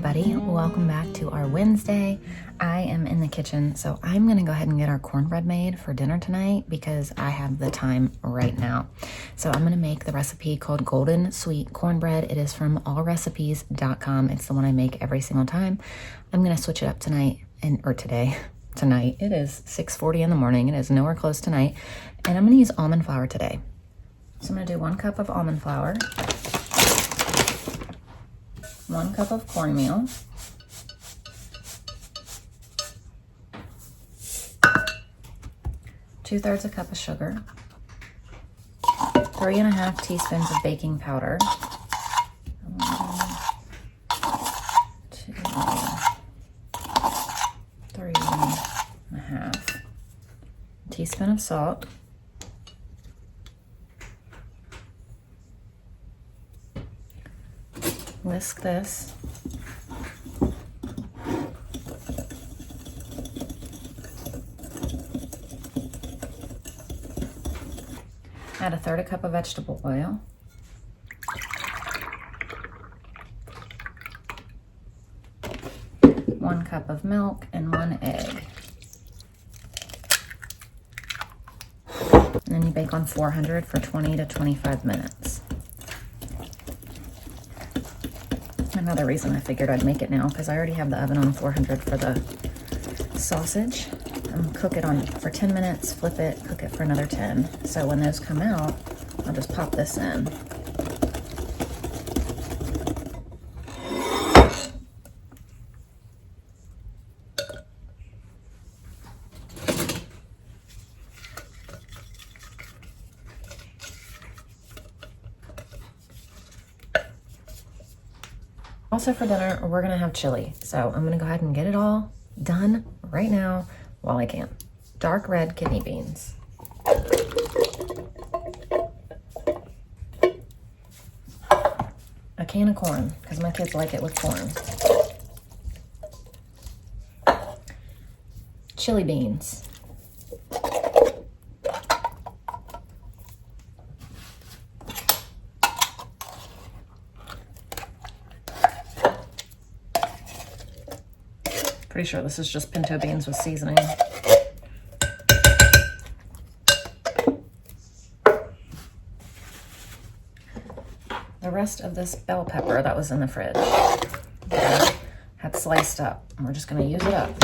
everybody. Welcome back to our Wednesday. I am in the kitchen, so I'm gonna go ahead and get our cornbread made for dinner tonight because I have the time right now. So I'm gonna make the recipe called Golden Sweet Cornbread. It is from allrecipes.com. It's the one I make every single time. I'm gonna switch it up tonight, tonight. It is 6:40 in the morning. It is nowhere close to night. And I'm gonna use almond flour today. So I'm gonna do 1 cup of almond flour, 1 cup of cornmeal, 2/3 a cup of sugar, 3½ teaspoons of baking powder, 3½ teaspoon of salt, whisk this. Add 1/3 cup of vegetable oil. One cup of milk and 1 egg. And then you bake on 400 for 20 to 25 minutes. Another reason I figured I'd make it now, because I already have the oven on 400 for the sausage. I'm gonna cook it on for 10 minutes, flip it, cook it for another 10. So when those come out, I'll just pop this in. Also for dinner, we're gonna have chili. So I'm gonna go ahead and get it all done right now while I can. Dark red kidney beans. A can of corn, because my kids like it with corn. Chili beans. Pretty sure this is just pinto beans with seasoning. The rest of this bell pepper that was in the fridge that I had sliced up. And we're just gonna use it up.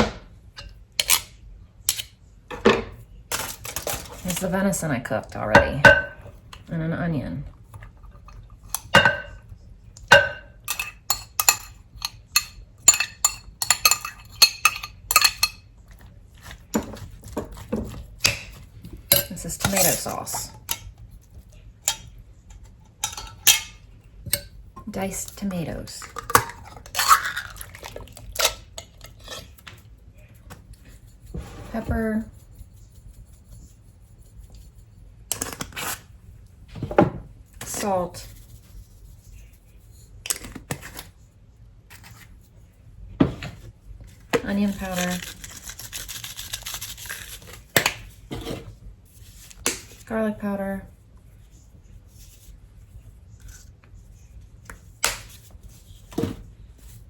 Here's the venison I cooked already, and an onion. This is tomato sauce. Diced tomatoes. Pepper. Salt. Onion powder. Garlic powder,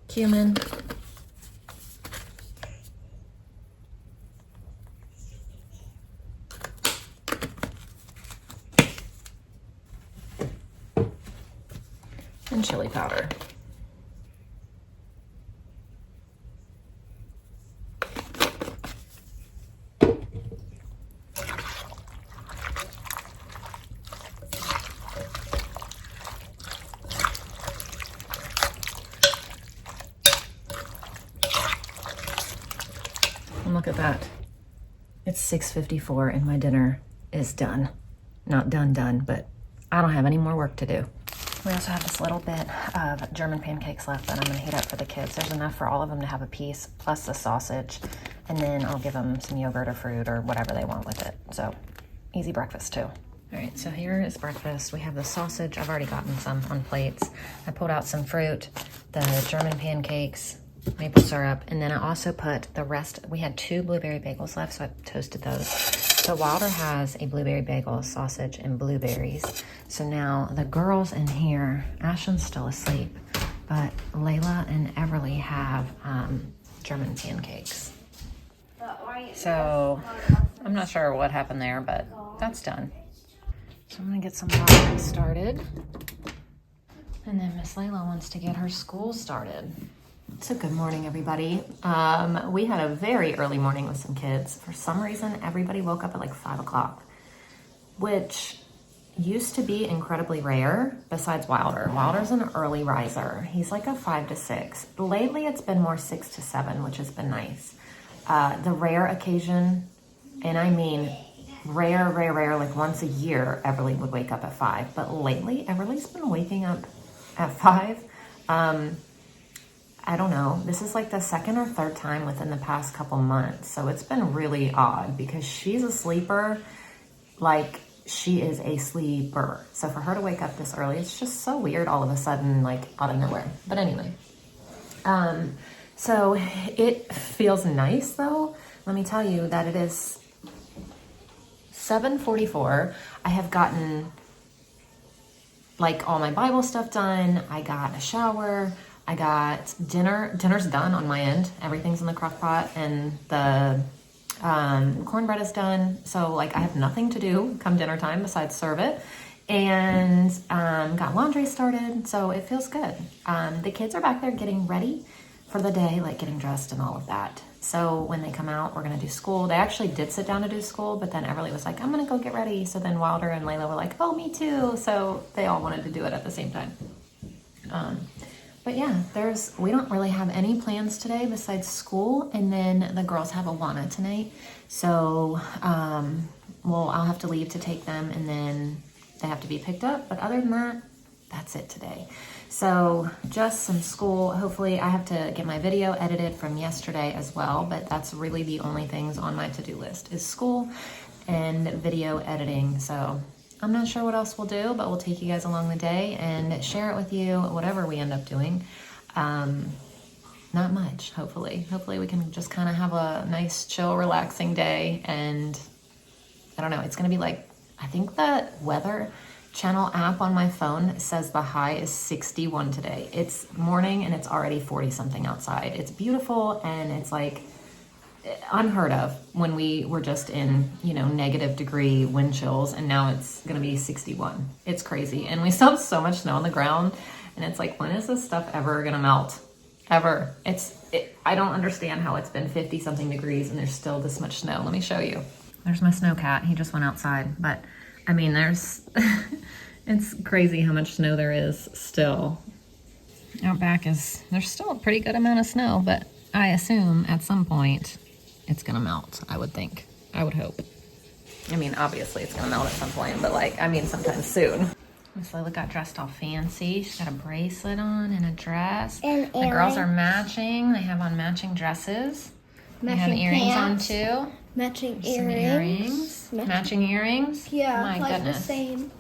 cumin, and chili powder. And look at that. It's 6:54 and my dinner is done. Not done, but I don't have any more work to do. We also have this little bit of German pancakes left that I'm gonna heat up for the kids. There's enough for all of them to have a piece, plus the sausage. And then I'll give them some yogurt or fruit or whatever they want with it. So easy breakfast too. All right, so here is breakfast. We have the sausage. I've already gotten some on plates. I pulled out some fruit, the German pancakes, maple syrup, and then I also put the rest. We had 2 blueberry bagels left, so I toasted those. So Wilder has a blueberry bagel, sausage, and blueberries. So now the girls in here, Ashton's still asleep, but Layla and Everly have German pancakes. So I'm not sure what happened there, but that's done. So I'm gonna get some water started. And then Miss Layla wants to get her school started. So good morning, everybody. We had a very early morning with some kids. For some reason, everybody woke up at like 5 o'clock, which used to be incredibly rare besides Wilder. Wilder's an early riser. He's like a 5 to 6. Lately, it's been more 6 to 7, which has been nice. The rare occasion, and I mean rare, like once a year, Everly would wake up at 5. But lately, Everly's been waking up at 5. I don't know. This is like the second or third time within the past couple months. So it's been really odd because she's a sleeper. Like, she is a sleeper. So for her to wake up this early, it's just so weird all of a sudden, like out of nowhere. But anyway, so it feels nice though. Let me tell you that it is 7:44. I have gotten like all my Bible stuff done. I got a shower. I got dinner. Dinner's done on my end. Everything's in the crock pot and the cornbread is done. So like I have nothing to do come dinner time besides serve it. And got laundry started. So it feels good. The kids are back there getting ready for the day, like getting dressed and all of that. So when they come out, we're going to do school. They actually did sit down to do school, but then Everly was like, I'm going to go get ready. So then Wilder and Layla were like, oh, me too. So they all wanted to do it at the same time. But yeah, we don't really have any plans today besides school. And then the girls have Awana tonight. So, I'll have to leave to take them and then they have to be picked up. But other than that, that's it today. So just some school. Hopefully I have to get my video edited from yesterday as well. But that's really the only things on my to-do list is school and video editing. So I'm not sure what else we'll do, but we'll take you guys along the day and share it with you, whatever we end up doing. Not much, hopefully. Hopefully we can just kind of have a nice, chill, relaxing day. And I don't know, it's going to be like, I think the weather channel app on my phone says the high is 61 today. It's morning and it's already 40 something outside. It's beautiful and it's like unheard of when we were just in, negative degree wind chills, and now it's gonna be 61. It's crazy. And we still have so much snow on the ground, and it's like, when is this stuff ever gonna melt? Ever. I don't understand how it's been 50 something degrees and there's still this much snow. Let me show you. There's my snow cat. He just went outside, but I mean, there's it's crazy how much snow there is still. Out back there's still a pretty good amount of snow, but I assume at some point it's gonna melt, I would think. I would hope. I mean, obviously it's gonna melt at some point, but sometime soon. Miss Layla got dressed all fancy. She's got a bracelet on and a dress. And the girls are matching. They have on matching dresses. They have earrings pants, on too. Matching earrings. Matching earrings? Yeah, my like goodness. the same.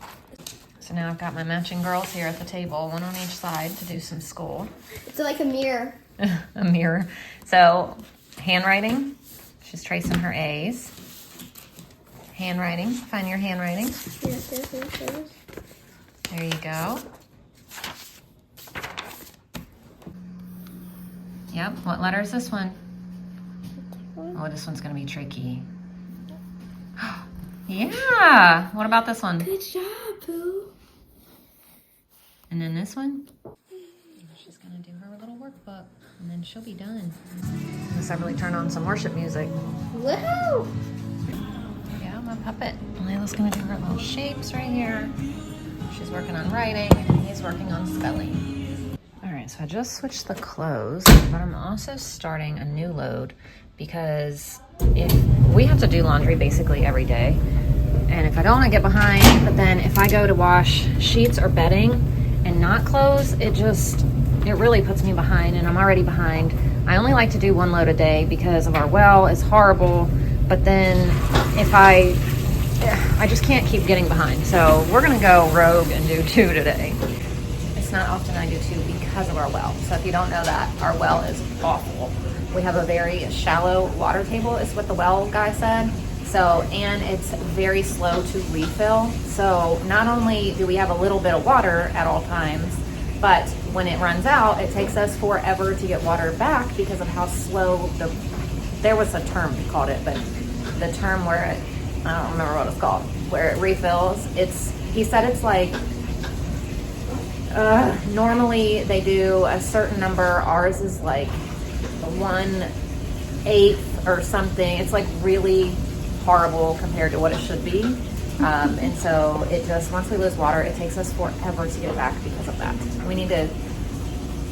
So now I've got my matching girls here at the table, one on each side to do some school. It's like a mirror. A mirror. So, handwriting. She's tracing her A's. Handwriting. Find your handwriting. Yes. There you go. Yep. What letter is this one? Oh, this one's going to be tricky. Yeah. What about this one? Good job, Boo. And then this one? She's going to do her little workbook, and then she'll be done. Let's really turn on some worship music. Woohoo! Yeah, my puppet. Layla's going to do her little shapes right here. She's working on writing, and he's working on spelling. All right, so I just switched the clothes, but I'm also starting a new load because we have to do laundry basically every day. And if I don't want to get behind, but then if I go to wash sheets or bedding and not clothes, it really puts me behind, and I'm already behind. I only like to do one load a day because of our well is horrible, but then if I just can't keep getting behind. So we're gonna go rogue and do 2 today. It's not often I do 2 because of our well. So if you don't know that, our well is awful. We have a very shallow water table is what the well guy said. So, and it's very slow to refill. So not only do we have a little bit of water at all times, But when it runs out, it takes us forever to get water back because of how slow there was a term he called it, but the term where it, I don't remember what it's called, where it refills, he said it's like, normally they do a certain number, ours is like 1/8 or something. It's like really horrible compared to what it should be. And so it just, once we lose water, it takes us forever to get it back because of that.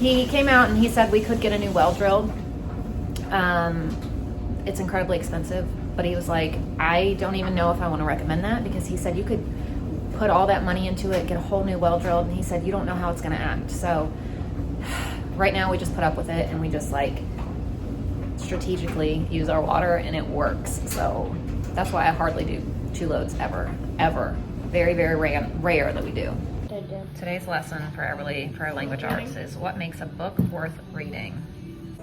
He came out and he said we could get a new well drilled. It's incredibly expensive, but he was like, I don't even know if I want to recommend that, because he said you could put all that money into it, get a whole new well drilled, and he said you don't know how it's going to act. So right now we just put up with it, and we just like strategically use our water, and it works. So that's why I hardly do 2 loads ever. Very, very rare that we do. Today's lesson for Everly for language arts is what makes a book worth reading.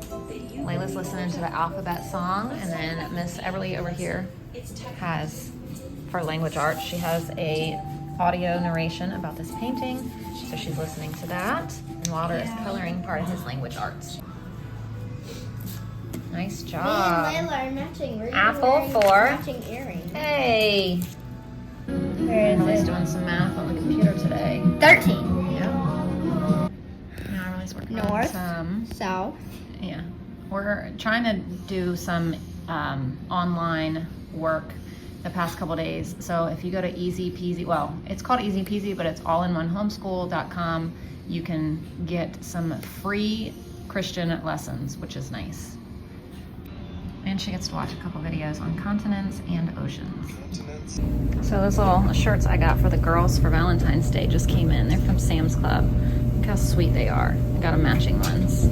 Layla's listening to the alphabet song, and then Miss Everly over here has, for language arts, she has a audio narration about this painting, so she's listening to that, and Wilder is coloring part of his language arts. Nice job. Me and Layla are matching. We're Apple wearing 4. matching earrings. Hey. Emily's doing some math on the computer today. 13. Yep. Now Emily's working on North, some. south. Yeah. We're trying to do some online work the past couple days. So if you go to Easy Peasy, well, it's called Easy Peasy, but it's all-in-one-homeschool.com. You can get some free Christian lessons, which is nice. And she gets to watch a couple videos on continents and oceans. So those little shirts I got for the girls for Valentine's Day just came in. They're from Sam's Club. Look how sweet they are. I got them matching ones.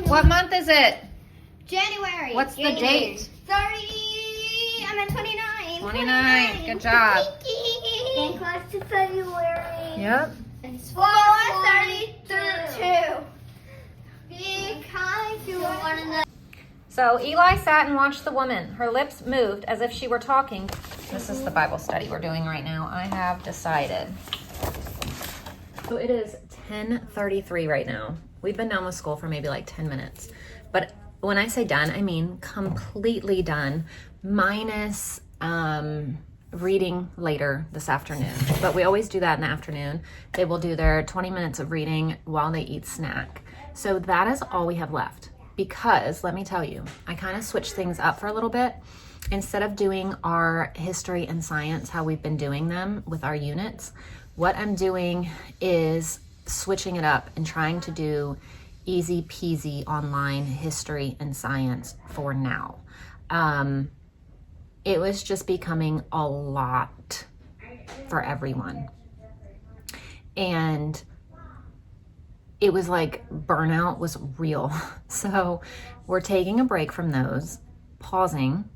What month is it? January. What's the date? 30. I'm at 29. 29. Good job. And close to February. Yep. It's 4:32. Be kind to one another. So Eli sat and watched the woman. Her lips moved as if she were talking. This is the Bible study we're doing right now. I have decided. So it is 10:33 right now. We've been done with school for maybe like 10 minutes. But when I say done, I mean completely done, minus reading later this afternoon. But we always do that in the afternoon. They will do their 20 minutes of reading while they eat snack. So that is all we have left, because let me tell you, I kind of switched things up for a little bit. Instead of doing our history and science, how we've been doing them with our units, what I'm doing is switching it up and trying to do easy peasy online history and science for now. It was just becoming a lot for everyone. And it was like burnout was real. So we're taking a break from those, pausing,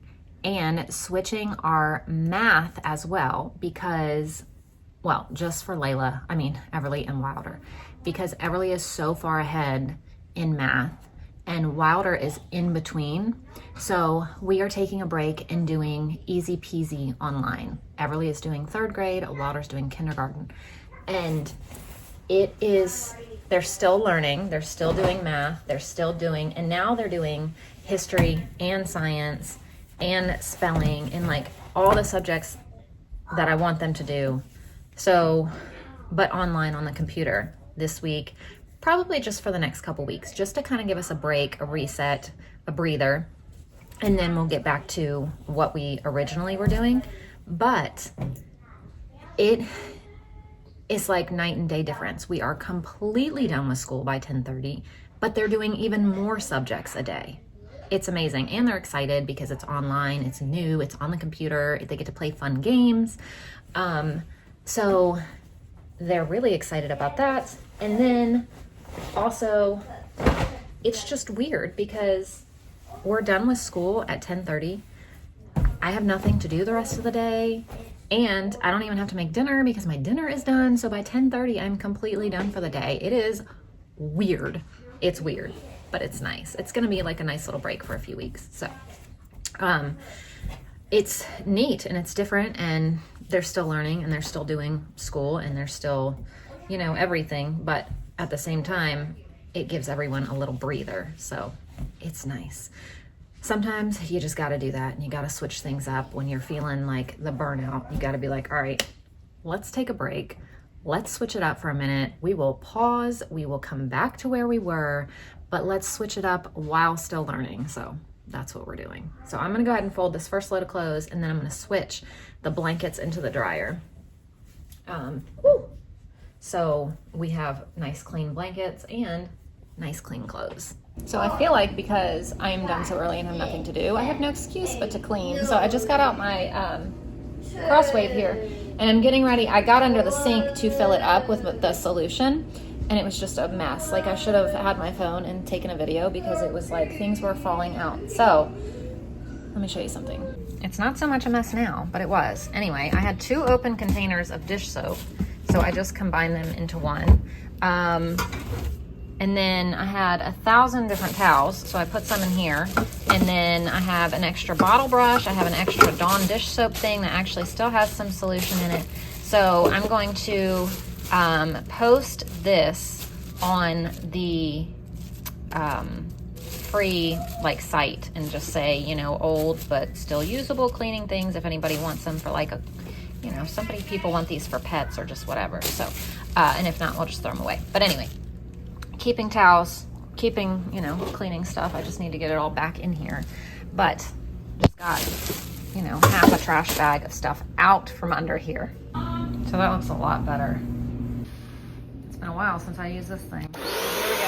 and switching our math as well, because, well, just for Everly and Wilder, because Everly is so far ahead in math and Wilder is in between. So we are taking a break and doing easy peasy online. Everly is doing 3rd grade, Wilder's doing kindergarten. And they're still learning, they're still doing math, and now they're doing history and science and spelling and like all the subjects that I want them to do. So, but online on the computer this week, probably just for the next couple weeks, just to kind of give us a break, a reset, a breather, and then we'll get back to what we originally were doing. But it is like night and day difference. We are completely done with school by 10:30, but they're doing even more subjects a day. It's amazing. And they're excited because it's online, it's new, it's on the computer, they get to play fun games. So they're really excited about that. And then also, it's just weird because we're done with school at 10:30. I have nothing to do the rest of the day. And I don't even have to make dinner because my dinner is done. So by 10:30, I'm completely done for the day. It is weird. It's weird, but it's nice. It's going to be like a nice little break for a few weeks. So it's neat and it's different, and they're still learning and they're still doing school and they're still you know, everything, but at the same time, it gives everyone a little breather. So it's nice. Sometimes you just got to do that, and you got to switch things up when you're feeling like the burnout. You got to be like, all right, let's take a break. Let's switch it up for a minute. We will pause. We will come back to where we were, but let's switch it up while still learning. So that's what we're doing. So I'm going to go ahead and fold this first load of clothes, and then I'm going to switch the blankets into the dryer. So we have nice clean blankets and nice clean clothes. So I feel like because I am done so early and have nothing to do, I have no excuse but to clean. So I just got out my Crosswave here, and I'm getting ready. I got under the sink to fill it up with the solution, and it was just a mess. Like, I should have had my phone and taken a video because it was like things were falling out. So let me show you something. It's not so much a mess now, but it was. Anyway, I had 2 open containers of dish soap, so I just combined them into one. And then I had 1,000 different towels, so I put some in here. And then I have an extra bottle brush. I have an extra Dawn dish soap thing that actually still has some solution in it. So I'm going to post this on the free site and just say, you know, old but still usable cleaning things if anybody wants them for like a, you know, people want these for pets or just whatever. So, and if not, we'll just throw them away. But anyway, keeping towels, keeping, you know, cleaning stuff. I just need to get it all back in here. But just got, you know, half a trash bag of stuff out from under here. So that looks a lot better. It's been a while since I used this thing. Here we go.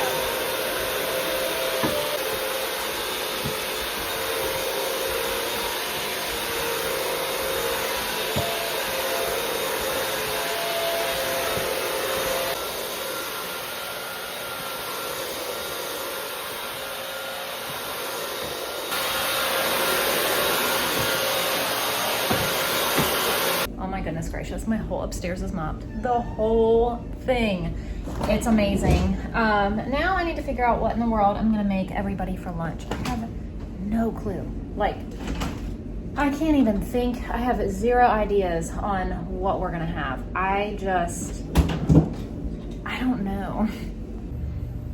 Goodness gracious, my whole upstairs is mopped. The whole thing. It's amazing. Now I need to figure out what in the world I'm gonna make everybody for lunch. I have no clue. Like, I can't even think. I have 0 ideas on what we're gonna have. I don't know.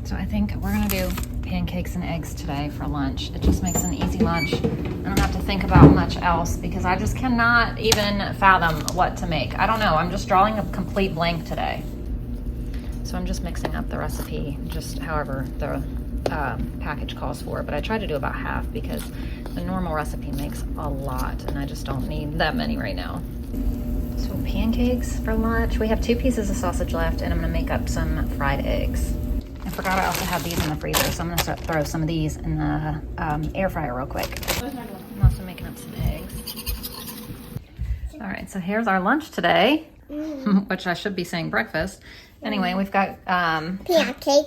So I think we're gonna do pancakes and eggs today for lunch. It just makes an easy lunch. I don't have to think about much else because I just cannot even fathom what to make. I don't know. I'm just drawing a complete blank today. So I'm just mixing up the recipe just however the package calls for. But I try to do about half because the normal recipe makes a lot and I just don't need that many right now. So pancakes for lunch. We have 2 pieces of sausage left and I'm gonna make up some fried eggs. I forgot I also have these in the freezer, so I'm gonna throw some of these in the air fryer real quick. I'm also making up some eggs. All right, so here's our lunch today, which I should be saying breakfast. Anyway, we've got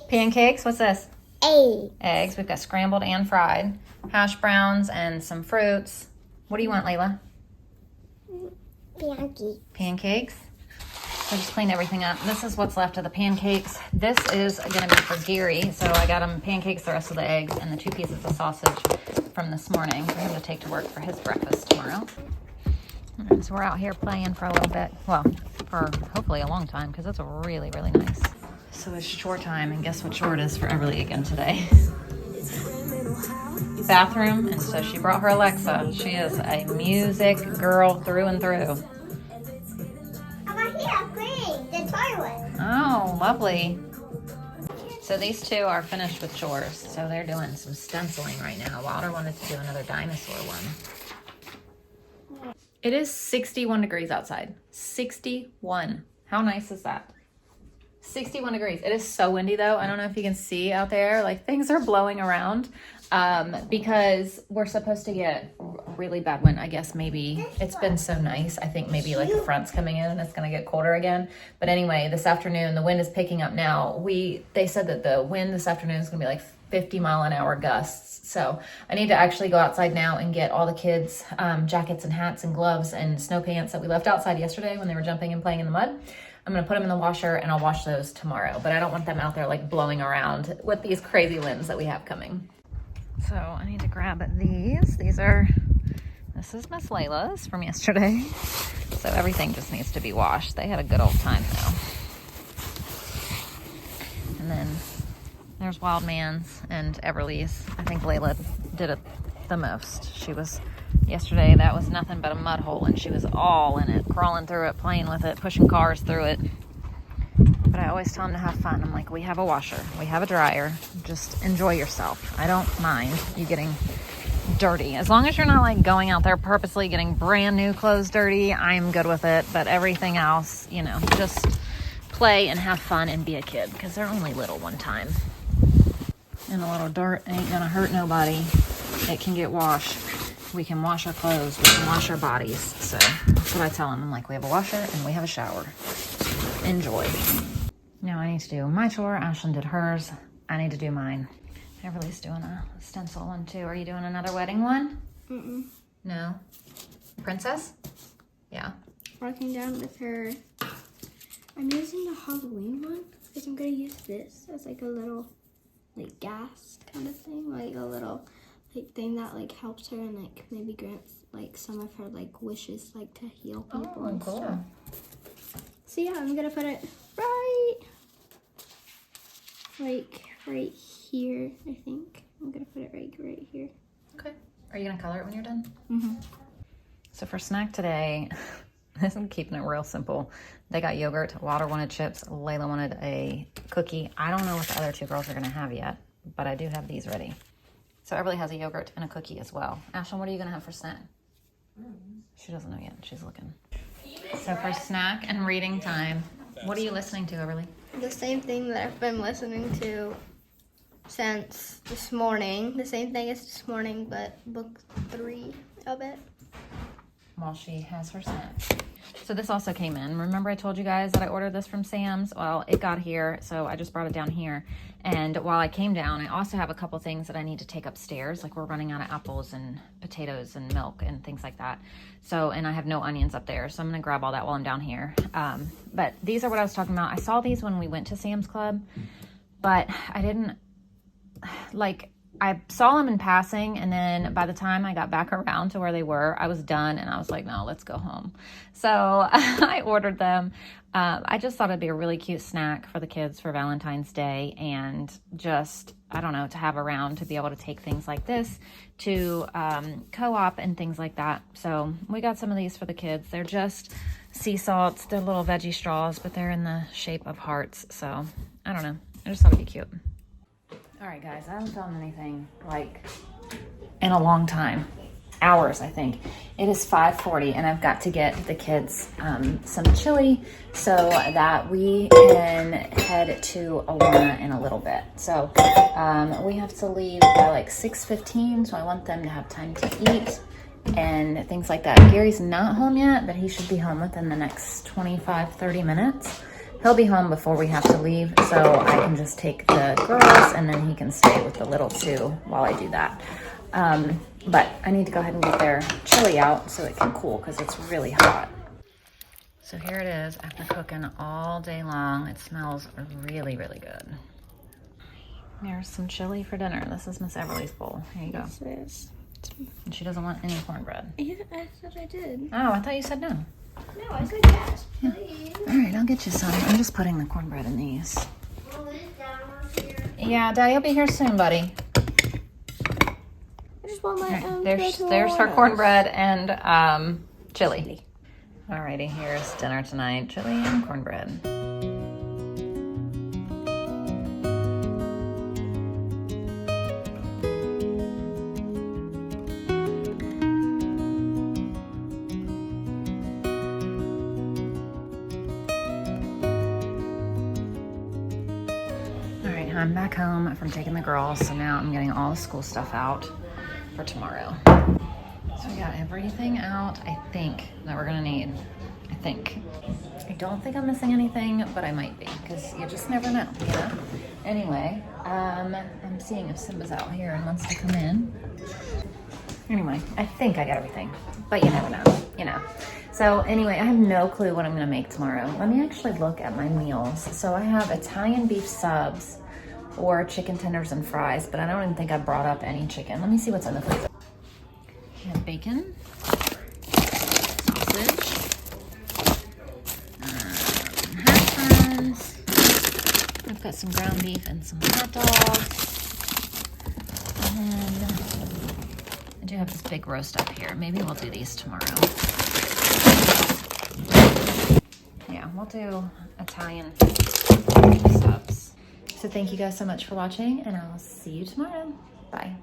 pancakes. What's this? Eggs. We've got scrambled and fried, hash browns, and some fruits. What do you want, Layla? Pancakes. So just clean everything up. This is what's left of the pancakes. This is gonna be for Gary. So I got him pancakes, the rest of the eggs, and the 2 pieces of sausage from this morning for him to take to work for his breakfast tomorrow. And so we're out here playing for a little bit. Well, for hopefully a long time because it's really, really nice. So it's chore time, and guess what chore it is for Everly again today? Bathroom, and so she brought her Alexa. She is a music girl through and through. Oh, lovely. So these 2 are finished with chores. So they're doing some stenciling right now. Wilder wanted to do another dinosaur one. It is 61 degrees outside. 61. How nice is that? 61 degrees. It is so windy though. I don't know if you can see out there. Like, things are blowing around because we're supposed to get really bad wind. I guess maybe it's been so nice. I think maybe like a front's coming in and it's going to get colder again. But anyway, this afternoon, the wind is picking up now. They said that the wind this afternoon is going to be like 50-mile-an-hour gusts. So I need to actually go outside now and get all the kids jackets and hats and gloves and snow pants that we left outside yesterday when they were jumping and playing in the mud. I'm going to put them in the washer and I'll wash those tomorrow. But I don't want them out there like blowing around with these crazy winds that we have coming. So I need to grab these. This is Miss Layla's from yesterday. So everything just needs to be washed. They had a good old time though. And then there's Wild Man's and Everly's. I think Layla did it the most. She was, yesterday, that was nothing but a mud hole, and she was all in it, crawling through it, playing with it, pushing cars through it. But I always tell them to have fun. I'm like, we have a washer, we have a dryer, just enjoy yourself. I don't mind you getting dirty. As long as you're not like going out there purposely getting brand new clothes dirty, I'm good with it. But everything else, you know, just play and have fun and be a kid, because they're only little one time. And a little dirt ain't gonna hurt nobody. It can get washed. We can wash our clothes, we can wash our bodies. So that's what I tell them. I'm like, we have a washer and we have a shower. Enjoy. Now I need to do my chore. Ashlyn did hers. I need to do mine. Everly's doing a stencil one too. Are you doing another wedding one? Mm-mm. No. Princess? Yeah. Walking down with her. I'm using the Halloween one because I'm going to use this as like a little like gas kind of thing. Like a little like thing that like helps her and like maybe grants like some of her like wishes like to heal people and cool. stuff. So yeah, I'm going to put it right here, I think. I'm going to put it right here. Okay. Are you going to color it when you're done? Mm-hmm. So for snack today, I'm keeping it real simple. They got yogurt. Water wanted chips. Layla wanted a cookie. I don't know what the other two girls are going to have yet, but I do have these ready. So Everly has a yogurt and a cookie as well. Ashlyn, what are you going to have for snack? She doesn't know yet. She's looking. So for snack and reading time, what are you listening to, Everly? The same thing that I've been listening to since this morning. The same thing as this morning, but book 3 of it. While she has her snack. So this also came in. Remember I told you guys that I ordered this from Sam's? Well, it got here, so I just brought it down here. And while I came down, I also have a couple things that I need to take upstairs. Like we're running out of apples and potatoes and milk and things like that. So, and I have no onions up there, so I'm gonna grab all that while I'm down here. But these are what I was talking about. I saw these when we went to Sam's Club, but I didn't, like, I saw them in passing, and then by the time I got back around to where they were, I was done, and I was like, no, let's go home. So I ordered them. I just thought it'd be a really cute snack for the kids for Valentine's Day, and just, I don't know, to have around to be able to take things like this to co-op and things like that. So we got some of these for the kids. They're just sea salts. They're little veggie straws, but they're in the shape of hearts. So I don't know. I just thought it'd be cute. All right, guys, I haven't filmed anything like in a long time. Hours, I think. It is 5:40 and I've got to get the kids some chili so that we can head to Alana in a little bit. So we have to leave by like 6:15, so I want them to have time to eat and things like that. Gary's not home yet, but he should be home within the next 25-30 minutes. He'll be home before we have to leave, so I can just take the girls and then he can stay with the little two while I do that. But I need to go ahead and get their chili out so it can cool because it's really hot. So here it is after cooking all day long. It smells really, really good. There's some chili for dinner. This is Miss Everly's bowl. Here you go. This is. And she doesn't want any cornbread. Yeah, I thought I did. Oh, I thought you said no. No, I said yes, please. All right, I'll get you some. I'm just putting the cornbread in these. Well, is Dad here? Yeah, Daddy will be here soon, buddy. I just want my own. There's her cornbread and chili. Alrighty, here's dinner tonight. Chili and cornbread. I'm back home from taking the girls, so now I'm getting all the school stuff out for tomorrow. So we got everything out, I think, that we're gonna need. I think. I don't think I'm missing anything, but I might be, because you just never know, you know? Anyway, I'm seeing if Simba's out here and wants to come in. Anyway, I think I got everything, but you never know, you know? So anyway, I have no clue what I'm gonna make tomorrow. Let me actually look at my meals. So I have Italian beef subs, or chicken tenders and fries, but I don't even think I brought up any chicken. Let me see what's in the freezer. I have bacon, sausage, hash browns. I've got some ground beef and some hot dogs. And then I do have this big roast up here. Maybe we'll do these tomorrow. Yeah, we'll do Italian subs. So thank you guys so much for watching, and I'll see you tomorrow. Bye.